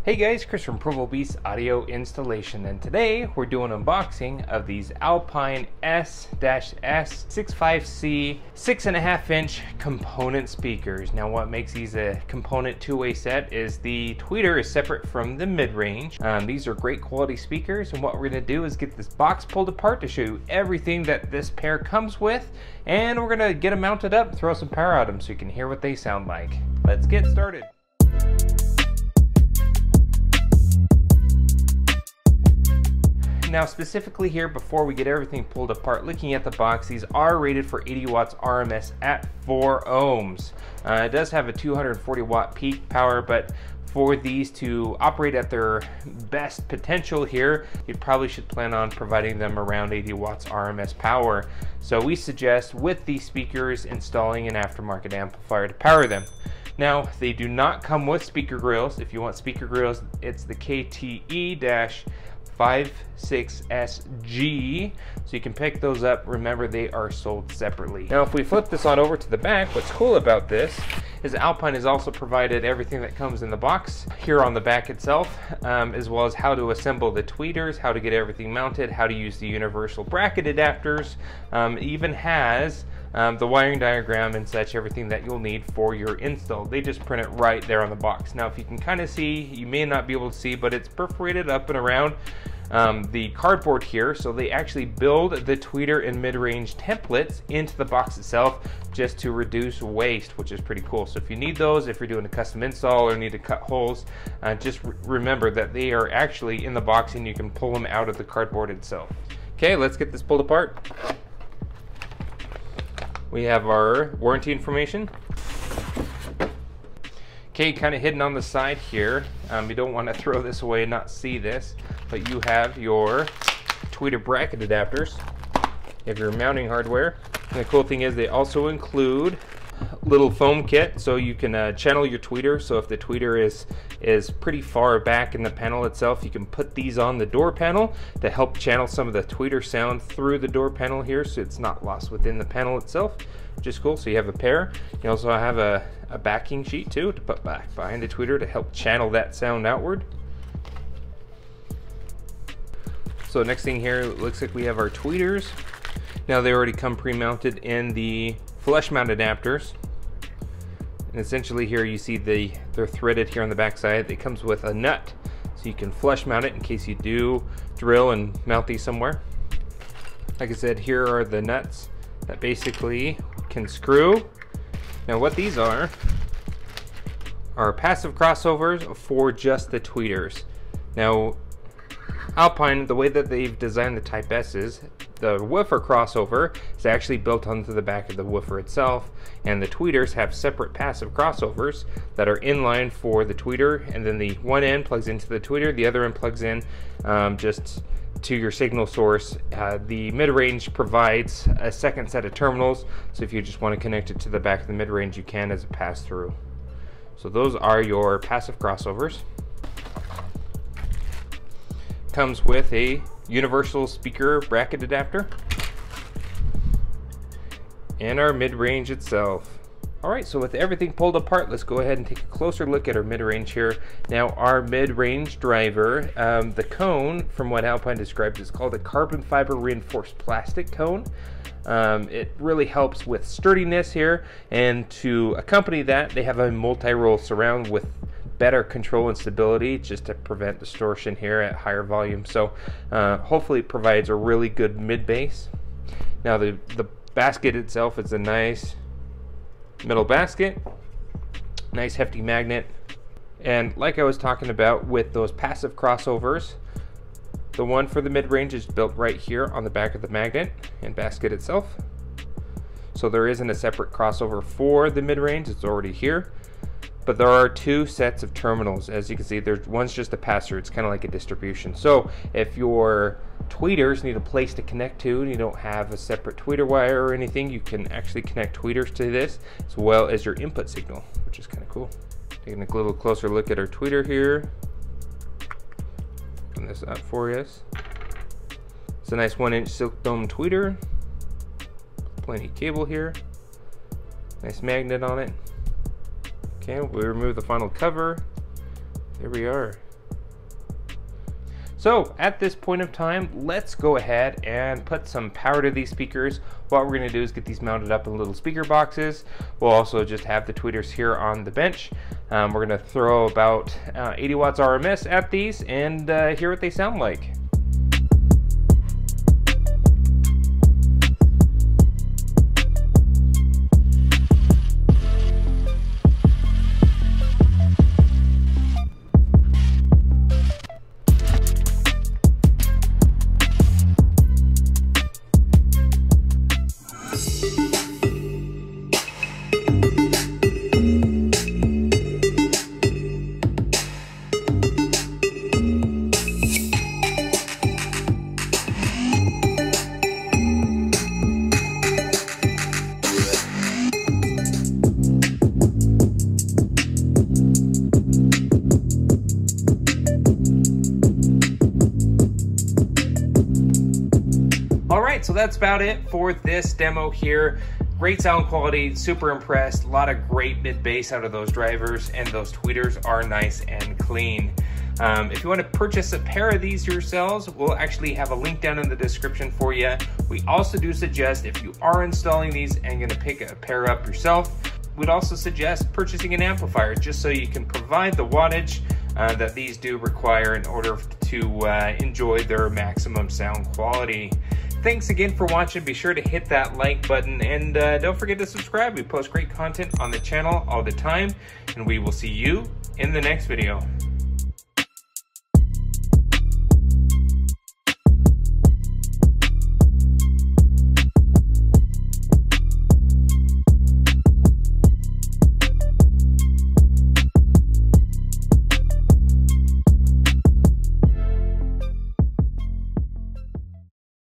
Hey guys, Chris from Provo Beast Audio Installation, and today we're doing an unboxing of these Alpine S-S65C 6.5 inch component speakers. Now what makes these a component two-way set is the tweeter is separate from the mid-range. These are great quality speakers, and what we're going to do is get this box pulled apart to show you everything that this pair comes with, and we're going to get them mounted up, throw some power at them so you can hear what they sound like. Let's get started. Now specifically here, before we get everything pulled apart, looking at the box, these are rated for 80 watts RMS at 4 ohms. It does have a 240 watt peak power, but for these to operate at their best potential here, you probably should plan on providing them around 80 watts RMS power. So we suggest with these speakers installing an aftermarket amplifier to power them. Now, they do not come with speaker grills. If you want speaker grills, it's the KTE-56SG, so you can pick those up. Remember, they are sold separately. Now, if we flip this on over to the back, what's cool about this is Alpine has also provided everything that comes in the box here on the back itself, as well as how to assemble the tweeters, how to get everything mounted, how to use the universal bracket adapters. It even has the wiring diagram and such, everything that you'll need for your install. They just print it right there on the box. Now, if you can kind of see, you may not be able to see, but it's perforated up and around the cardboard here, so they actually build the tweeter and mid-range templates into the box itself just to reduce waste, which is pretty cool. So if you need those, if you're doing a custom install or need to cut holes, just remember that they are actually in the box and you can pull them out of the cardboard itself. Okay, let's get this pulled apart. We have our warranty information. Okay, kind of hidden on the side here. You don't want to throw this away and not see this, but you have your tweeter bracket adapters. You have your mounting hardware. And the cool thing is they also include a little foam kit, so you can channel your tweeter. So if the tweeter is pretty far back in the panel itself, you can put these on the door panel to help channel some of the tweeter sound through the door panel here, so it's not lost within the panel itself, which is cool. So you have a pair. You also have a backing sheet too to put back behind the tweeter to help channel that sound outward. So next thing here, it looks like we have our tweeters. Now they already come pre-mounted in the flush mount adapters. And essentially here you see they're threaded here on the back side. It comes with a nut, so you can flush mount it in case you do drill and mount these somewhere. Like I said, here are the nuts that basically can screw. Now what these are passive crossovers for just the tweeters. Now Alpine, the way that they've designed the Type S's, the woofer crossover is actually built onto the back of the woofer itself, and the tweeters have separate passive crossovers that are inline for the tweeter, and then the one end plugs into the tweeter, the other end plugs in just to your signal source. The mid-range provides a second set of terminals, so if you just want to connect it to the back of the mid-range, you can as a pass-through. So those are your passive crossovers. Comes with a universal speaker bracket adapter and our mid-range itself. Alright, so with everything pulled apart, let's go ahead and take a closer look at our mid-range here. Now our mid-range driver, the cone, from what Alpine describes, is called a carbon fiber reinforced plastic cone. It really helps with sturdiness here, and to accompany that, they have a multi-roll surround with better control and stability just to prevent distortion here at higher volume. So hopefully it provides a really good mid bass. Now the basket itself is a nice middle basket, nice hefty magnet, and like I was talking about with those passive crossovers, the one for the mid-range is built right here on the back of the magnet and basket itself. So there isn't a separate crossover for the mid-range, it's already here. But there are two sets of terminals. As you can see, one's just a pass-through. It's kind of like a distribution. So if your tweeters need a place to connect to and you don't have a separate tweeter wire or anything, you can actually connect tweeters to this as well as your input signal, which is kind of cool. Taking a little closer look at our tweeter here. Open this up for us. It's a nice 1-inch silk dome tweeter. Plenty of cable here. Nice magnet on it. Okay, we remove the final cover. There we are. So at this point of time, let's go ahead and put some power to these speakers. What we're going to do is get these mounted up in little speaker boxes. We'll also just have the tweeters here on the bench. We're going to throw about 80 watts RMS at these and hear what they sound like. Alright, so that's about it for this demo here. Great sound quality, super impressed. A lot of great mid bass out of those drivers, and those tweeters are nice and clean. If you want to purchase a pair of these yourselves, we'll actually have a link down in the description for you. We also do suggest, if you are installing these and going to pick a pair up yourself, we'd also suggest purchasing an amplifier just so you can provide the wattage that these do require in order to enjoy their maximum sound quality. Thanks again for watching. Be sure to hit that like button, and don't forget to subscribe. We post great content on the channel all the time, and we will see you in the next video.